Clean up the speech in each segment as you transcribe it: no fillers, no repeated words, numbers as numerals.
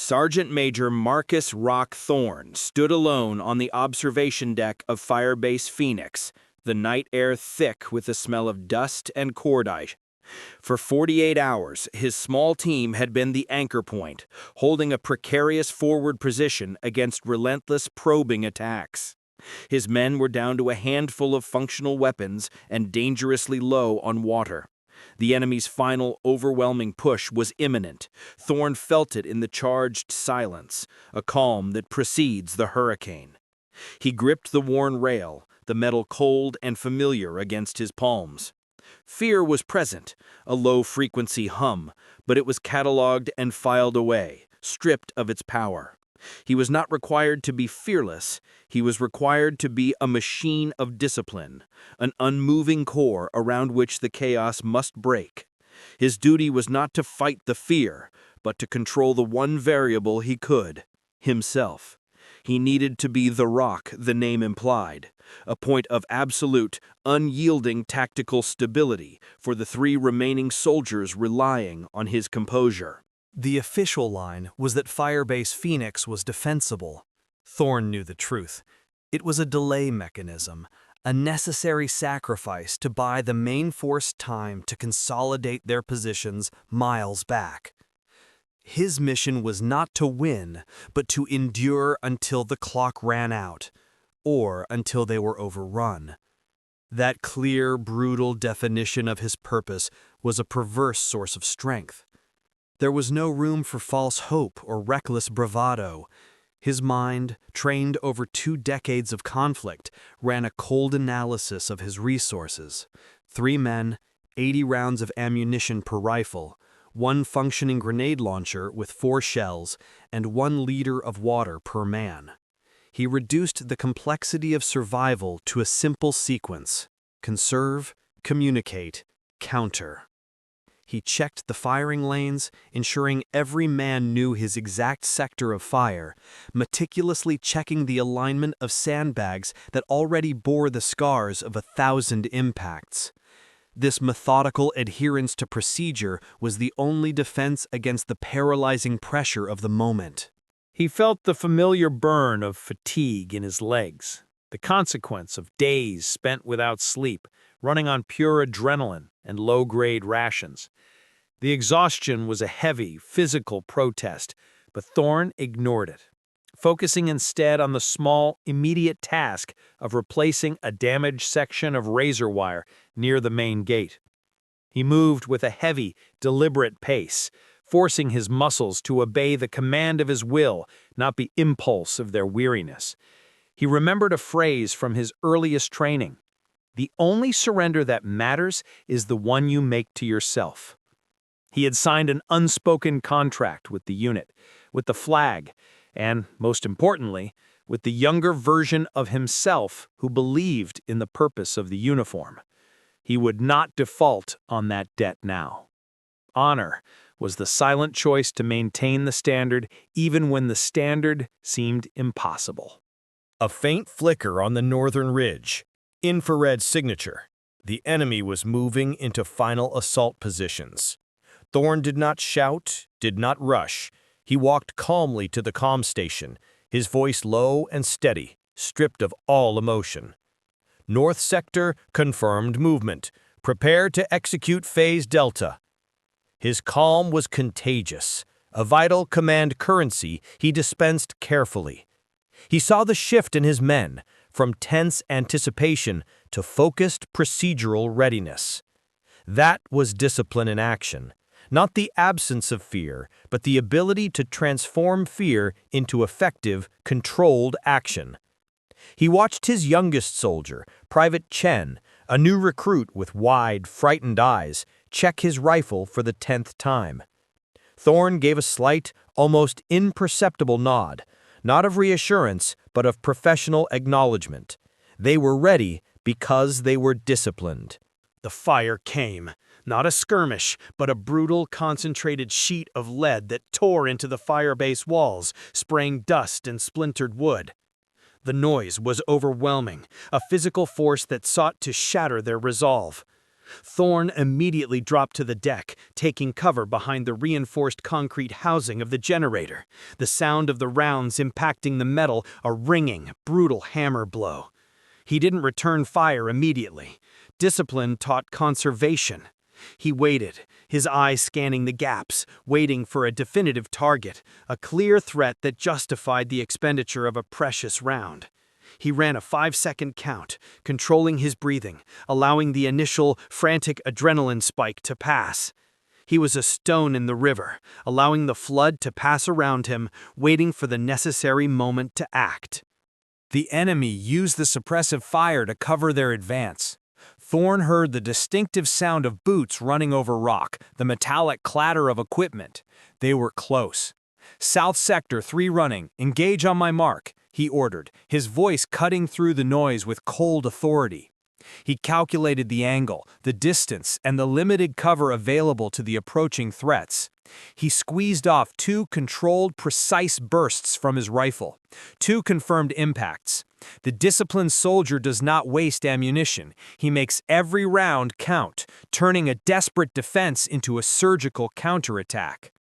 Sergeant Major Marcus Rock Thorne stood alone on the observation deck of Firebase Phoenix, the night air thick with the smell of dust and cordite. For 48 hours, his small team had been the anchor point, holding a precarious forward position against relentless probing attacks. His men were down to a handful of functional weapons and dangerously low on water. The enemy's final, overwhelming push was imminent. Thorne felt it in the charged silence, a calm that precedes the hurricane. He gripped the worn rail, the metal cold and familiar against his palms. Fear was present, a low-frequency hum, but it was catalogued and filed away, stripped of its power. He was not required to be fearless. He was required to be a machine of discipline, an unmoving core around which the chaos must break. His duty was not to fight the fear, but to control the one variable he could, himself. He needed to be the rock the name implied, a point of absolute, unyielding tactical stability for the three remaining soldiers relying on his composure. The official line was that Firebase Phoenix was defensible. Thorne knew the truth. It was a delay mechanism, a necessary sacrifice to buy the main force time to consolidate their positions miles back. His mission was not to win, but to endure until the clock ran out, or until they were overrun. That clear, brutal definition of his purpose was a perverse source of strength. There was no room for false hope or reckless bravado. His mind, trained over 2 decades of conflict, ran a cold analysis of his resources. 3 men, 80 rounds of ammunition per rifle, 1 functioning grenade launcher with 4 shells, and 1 liter of water per man. He reduced the complexity of survival to a simple sequence: conserve, communicate, counter. He checked the firing lanes, ensuring every man knew his exact sector of fire, meticulously checking the alignment of sandbags that already bore the scars of 1,000 impacts. This methodical adherence to procedure was the only defense against the paralyzing pressure of the moment. He felt the familiar burn of fatigue in his legs, the consequence of days spent without sleep, running on pure adrenaline and low-grade rations. The exhaustion was a heavy, physical protest, but Thorne ignored it, focusing instead on the small, immediate task of replacing a damaged section of razor wire near the main gate. He moved with a heavy, deliberate pace, forcing his muscles to obey the command of his will, not the impulse of their weariness. He remembered a phrase from his earliest training: "The only surrender that matters is the one you make to yourself." He had signed an unspoken contract with the unit, with the flag, and, most importantly, with the younger version of himself who believed in the purpose of the uniform. He would not default on that debt now. Honor was the silent choice to maintain the standard even when the standard seemed impossible. A faint flicker on the northern ridge. Infrared signature. The enemy was moving into final assault positions. Thorne did not shout, did not rush. He walked calmly to the comm station, his voice low and steady, stripped of all emotion. North sector confirmed movement. Prepare to execute phase Delta. His calm was contagious, a vital command currency he dispensed carefully. He saw the shift in his men, from tense anticipation to focused procedural readiness. That was discipline in action, not the absence of fear, but the ability to transform fear into effective, controlled action. He watched his youngest soldier, Private Chen, a new recruit with wide, frightened eyes, check his rifle for the 10th time. Thorne gave a slight, almost imperceptible nod, not of reassurance, but of professional acknowledgement. They were ready because they were disciplined. The fire came, not a skirmish, but a brutal, concentrated sheet of lead that tore into the firebase walls, spraying dust and splintered wood. The noise was overwhelming, a physical force that sought to shatter their resolve. Thorne immediately dropped to the deck, taking cover behind the reinforced concrete housing of the generator, the sound of the rounds impacting the metal a ringing, brutal hammer blow. He didn't return fire immediately. Discipline taught conservation. He waited, his eyes scanning the gaps, waiting for a definitive target, a clear threat that justified the expenditure of a precious round. He ran a 5-second count, controlling his breathing, allowing the initial, frantic adrenaline spike to pass. He was a stone in the river, allowing the flood to pass around him, waiting for the necessary moment to act. The enemy used the suppressive fire to cover their advance. Thorne heard the distinctive sound of boots running over rock, the metallic clatter of equipment. They were close. "South Sector 3 running, engage on my mark," he ordered, his voice cutting through the noise with cold authority. He calculated the angle, the distance, and the limited cover available to the approaching threats. He squeezed off 2 controlled, precise bursts from his rifle, 2 confirmed impacts. The disciplined soldier does not waste ammunition. He makes every round count, turning a desperate defense into a surgical counterattack.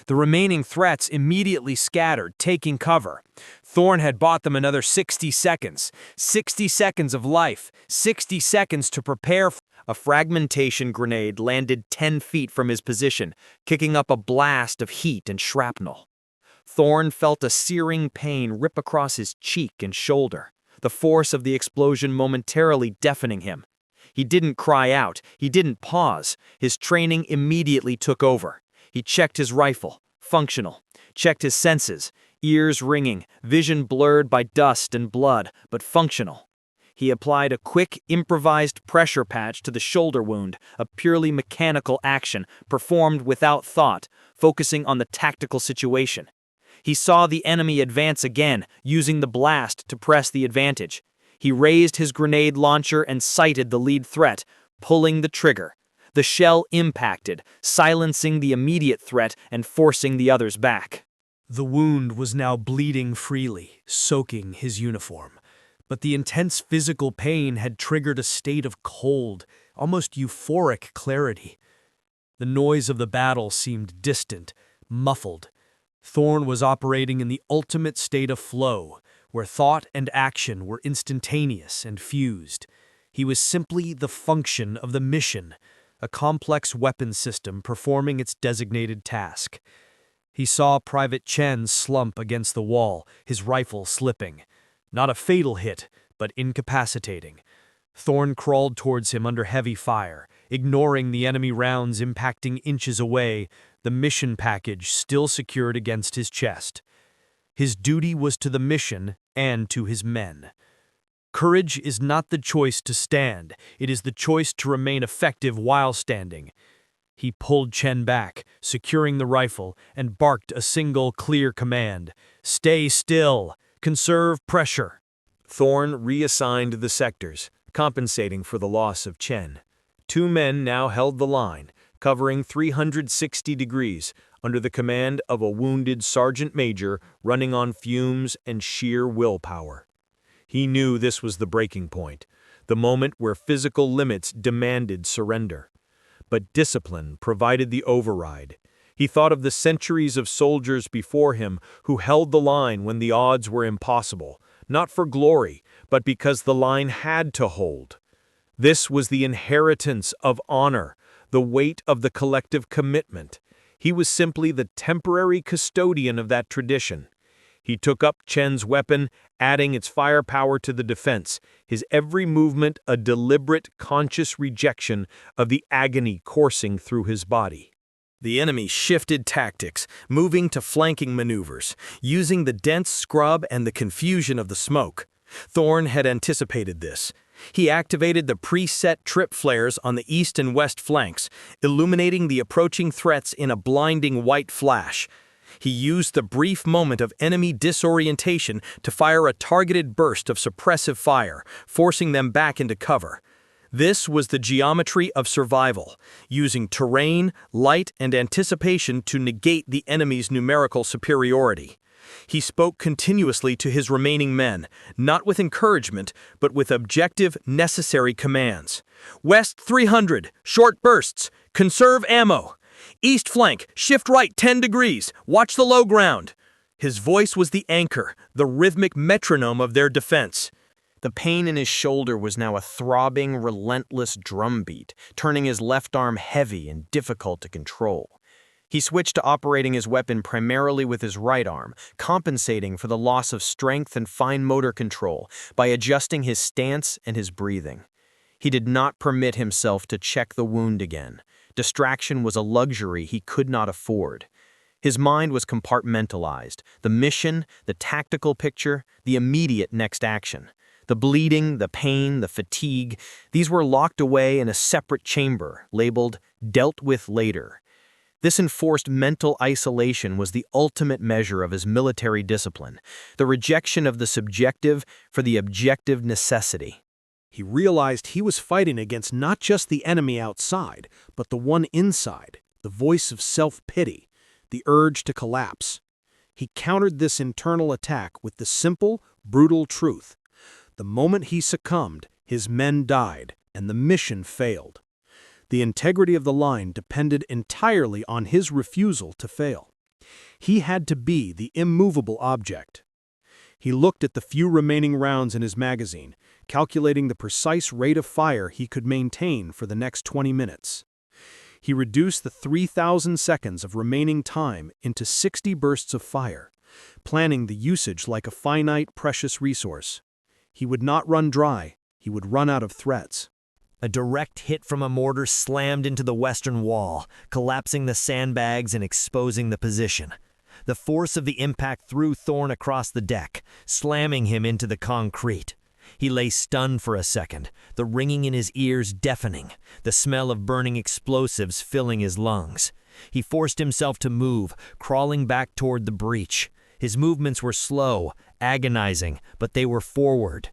The remaining threats immediately scattered, taking cover. Thorne had bought them another 60 seconds. 60 seconds of life, 60 seconds to prepare. A fragmentation grenade landed 10 feet from his position, kicking up a blast of heat and shrapnel. Thorne felt a searing pain rip across his cheek and shoulder, the force of the explosion momentarily deafening him. He didn't cry out, he didn't pause. His training immediately took over. He checked his rifle, functional, checked his senses, ears ringing, vision blurred by dust and blood, but functional. He applied a quick, improvised pressure patch to the shoulder wound, a purely mechanical action, performed without thought, focusing on the tactical situation. He saw the enemy advance again, using the blast to press the advantage. He raised his grenade launcher and sighted the lead threat, pulling the trigger. The shell impacted, silencing the immediate threat and forcing the others back. The wound was now bleeding freely, soaking his uniform. But the intense physical pain had triggered a state of cold, almost euphoric clarity. The noise of the battle seemed distant, muffled. Thorne was operating in the ultimate state of flow, where thought and action were instantaneous and fused. He was simply the function of the mission, a complex weapon system performing its designated task. He saw Private Chen slump against the wall, his rifle slipping. Not a fatal hit, but incapacitating. Thorne crawled towards him under heavy fire, ignoring the enemy rounds impacting inches away, the mission package still secured against his chest. His duty was to the mission and to his men. Courage is not the choice to stand, it is the choice to remain effective while standing. He pulled Chen back, securing the rifle, and barked a single clear command. "Stay still! Conserve pressure!" Thorne reassigned the sectors, compensating for the loss of Chen. 2 men now held the line, covering 360 degrees, under the command of a wounded sergeant major running on fumes and sheer willpower. He knew this was the breaking point, the moment where physical limits demanded surrender. But discipline provided the override. He thought of the centuries of soldiers before him who held the line when the odds were impossible, not for glory, but because the line had to hold. This was the inheritance of honor, the weight of the collective commitment. He was simply the temporary custodian of that tradition. He took up Chen's weapon, adding its firepower to the defense, his every movement a deliberate, conscious rejection of the agony coursing through his body. The enemy shifted tactics, moving to flanking maneuvers, using the dense scrub and the confusion of the smoke. Thorne had anticipated this. He activated the preset trip flares on the east and west flanks, illuminating the approaching threats in a blinding white flash. He used the brief moment of enemy disorientation to fire a targeted burst of suppressive fire, forcing them back into cover. This was the geometry of survival, using terrain, light, and anticipation to negate the enemy's numerical superiority. He spoke continuously to his remaining men, not with encouragement, but with objective, necessary commands. West 300, short bursts, conserve ammo. East flank, shift right 10 degrees, watch the low ground. His voice was the anchor, the rhythmic metronome of their defense. The pain in his shoulder was now a throbbing, relentless drumbeat, turning his left arm heavy and difficult to control. He switched to operating his weapon primarily with his right arm, compensating for the loss of strength and fine motor control by adjusting his stance and his breathing. He did not permit himself to check the wound again. Distraction was a luxury he could not afford. His mind was compartmentalized: the mission, the tactical picture, the immediate next action. The bleeding, the pain, the fatigue, these were locked away in a separate chamber, labeled "dealt with later." This enforced mental isolation was the ultimate measure of his military discipline, the rejection of the subjective for the objective necessity. He realized he was fighting against not just the enemy outside, but the one inside, the voice of self-pity, the urge to collapse. He countered this internal attack with the simple, brutal truth. The moment he succumbed, his men died, and the mission failed. The integrity of the line depended entirely on his refusal to fail. He had to be the immovable object. He looked at the few remaining rounds in his magazine, calculating the precise rate of fire he could maintain for the next 20 minutes. He reduced the 3,000 seconds of remaining time into 60 bursts of fire, planning the usage like a finite, precious resource. He would not run dry, he would run out of threats. A direct hit from a mortar slammed into the western wall, collapsing the sandbags and exposing the position. The force of the impact threw Thorne across the deck, slamming him into the concrete. He lay stunned for a second, the ringing in his ears deafening, the smell of burning explosives filling his lungs. He forced himself to move, crawling back toward the breach. His movements were slow, agonizing, but they were forward.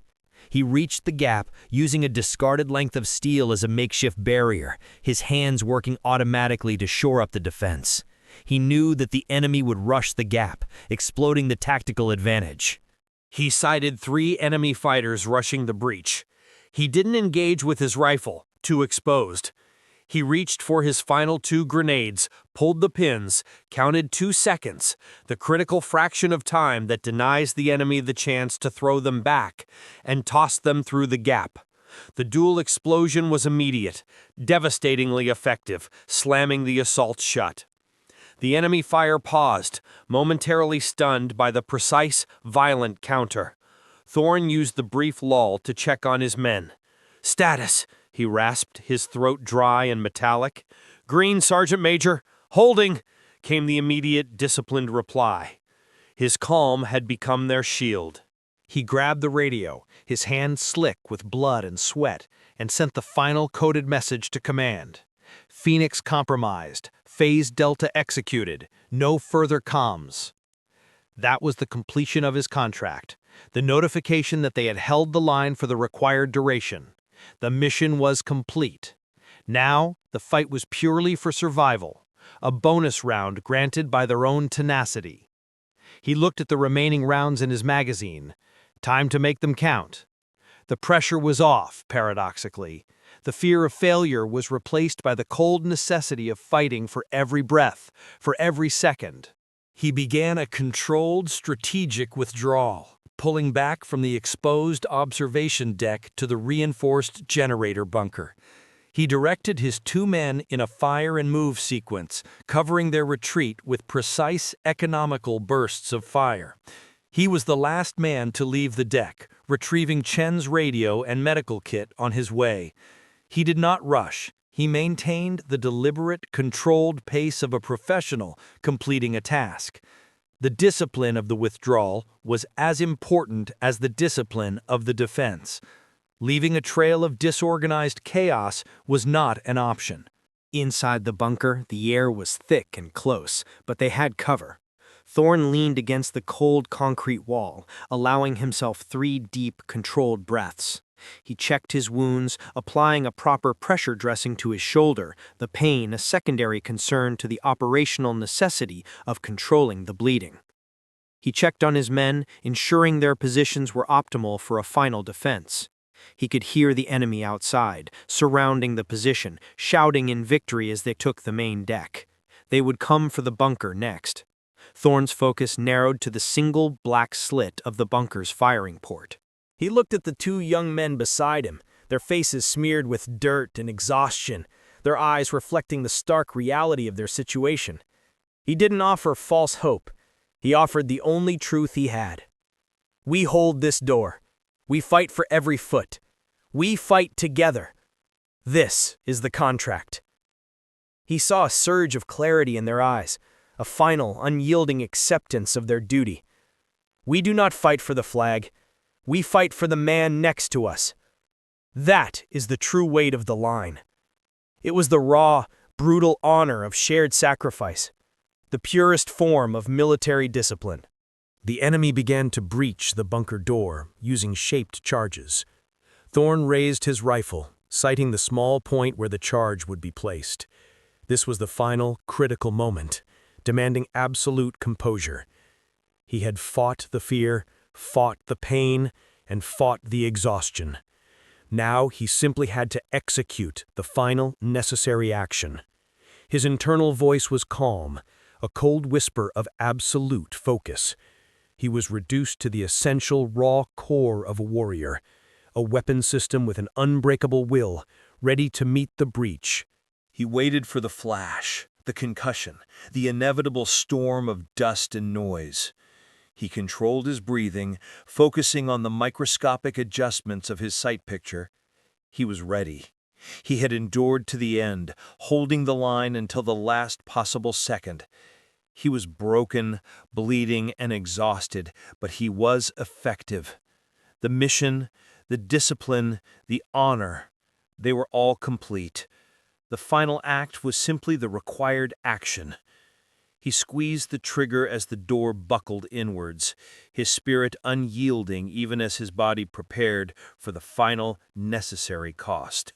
He reached the gap, using a discarded length of steel as a makeshift barrier, his hands working automatically to shore up the defense. He knew that the enemy would rush the gap, exploding the tactical advantage. He sighted 3 enemy fighters rushing the breach. He didn't engage with his rifle, too exposed. He reached for his final 2 grenades, pulled the pins, counted 2 seconds, the critical fraction of time that denies the enemy the chance to throw them back, and tossed them through the gap. The dual explosion was immediate, devastatingly effective, slamming the assault shut. The enemy fire paused, momentarily stunned by the precise, violent counter. Thorne used the brief lull to check on his men. "Status," he rasped, his throat dry and metallic. "Green, Sergeant Major. Holding," came the immediate, disciplined reply. His calm had become their shield. He grabbed the radio, his hands slick with blood and sweat, and sent the final coded message to command. Phoenix compromised, Phase Delta executed, no further comms. That was the completion of his contract, the notification that they had held the line for the required duration. The mission was complete. Now, the fight was purely for survival, a bonus round granted by their own tenacity. He looked at the remaining rounds in his magazine. Time to make them count. The pressure was off, paradoxically. The fear of failure was replaced by the cold necessity of fighting for every breath, for every second. He began a controlled, strategic withdrawal, pulling back from the exposed observation deck to the reinforced generator bunker. He directed his 2 men in a fire and move sequence, covering their retreat with precise, economical bursts of fire. He was the last man to leave the deck, retrieving Chen's radio and medical kit on his way. He did not rush. He maintained the deliberate, controlled pace of a professional completing a task. The discipline of the withdrawal was as important as the discipline of the defense. Leaving a trail of disorganized chaos was not an option. Inside the bunker, the air was thick and close, but they had cover. Thorne leaned against the cold concrete wall, allowing himself 3 deep, controlled breaths. He checked his wounds, applying a proper pressure dressing to his shoulder, the pain a secondary concern to the operational necessity of controlling the bleeding. He checked on his men, ensuring their positions were optimal for a final defense. He could hear the enemy outside, surrounding the position, shouting in victory as they took the main deck. They would come for the bunker next. Thorne's focus narrowed to the single black slit of the bunker's firing port. He looked at the two young men beside him, their faces smeared with dirt and exhaustion, their eyes reflecting the stark reality of their situation. He didn't offer false hope. He offered the only truth he had. We hold this door. We fight for every foot. We fight together. This is the contract. He saw a surge of clarity in their eyes, a final, unyielding acceptance of their duty. We do not fight for the flag. We fight for the man next to us. That is the true weight of the line. It was the raw, brutal honor of shared sacrifice, the purest form of military discipline. The enemy began to breach the bunker door using shaped charges. Thorne raised his rifle, sighting the small point where the charge would be placed. This was the final, critical moment, demanding absolute composure. He had fought the fear, fought the pain, and fought the exhaustion. Now he simply had to execute the final, necessary action. His internal voice was calm, a cold whisper of absolute focus. He was reduced to the essential raw core of a warrior, a weapon system with an unbreakable will, ready to meet the breach. He waited for the flash, the concussion, the inevitable storm of dust and noise. He controlled his breathing, focusing on the microscopic adjustments of his sight picture. He was ready. He had endured to the end, holding the line until the last possible second. He was broken, bleeding, and exhausted, but he was effective. The mission, the discipline, the honor, they were all complete. The final act was simply the required action. He squeezed the trigger as the door buckled inwards, his spirit unyielding even as his body prepared for the final necessary cost.